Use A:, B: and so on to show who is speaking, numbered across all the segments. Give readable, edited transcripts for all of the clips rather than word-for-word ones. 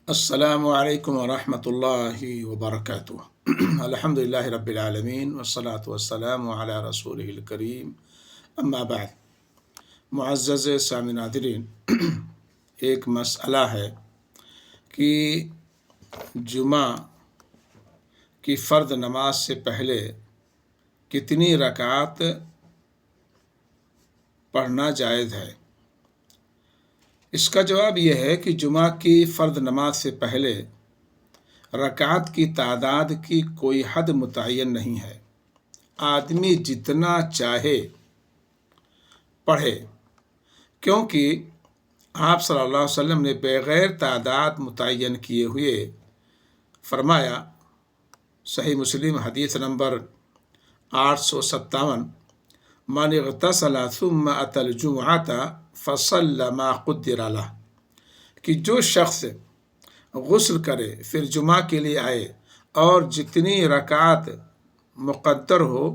A: السلام علیکم ورحمۃ اللہ وبرکاتہ۔ الحمدللہ رب العالمین والصلاة والسلام علی رسولہ الکریم، اما بعد۔ معزز سامعین ناظرین، ایک مسئلہ ہے کہ جمعہ کی فرض نماز سے پہلے کتنی رکعات پڑھنا جائز ہے؟ اس کا جواب یہ ہے کہ جمعہ کی فرض نماز سے پہلے رکعات کی تعداد کی کوئی حد متعین نہیں ہے، آدمی جتنا چاہے پڑھے، کیونکہ آپ صلی اللہ علیہ وسلم نے بغیر تعداد متعین کیے ہوئے فرمایا، صحیح مسلم حدیث نمبر 857، من اغتسل ثم اتى الجمعة فصلى ما قدر له، کہ جو شخص غسل کرے پھر جمعہ کے لیے آئے اور جتنی رکعات مقدر ہو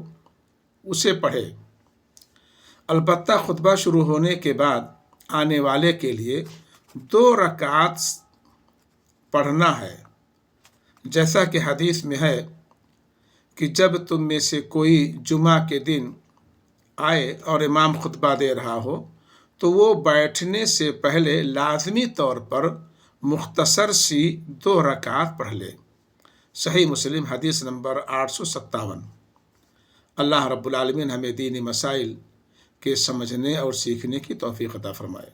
A: اسے پڑھے۔ البتہ خطبہ شروع ہونے کے بعد آنے والے کے لیے 2 رکعات پڑھنا ہے، جیسا کہ حدیث میں ہے کہ جب تم میں سے کوئی جمعہ کے دن آئے اور امام خطبہ دے رہا ہو تو وہ بیٹھنے سے پہلے لازمی طور پر مختصر سی 2 رکعات پڑھ لے۔ صحیح مسلم حدیث نمبر 857۔ اللہ رب العالمین ہمیں دینی مسائل کے سمجھنے اور سیکھنے کی توفیق عطا فرمائے۔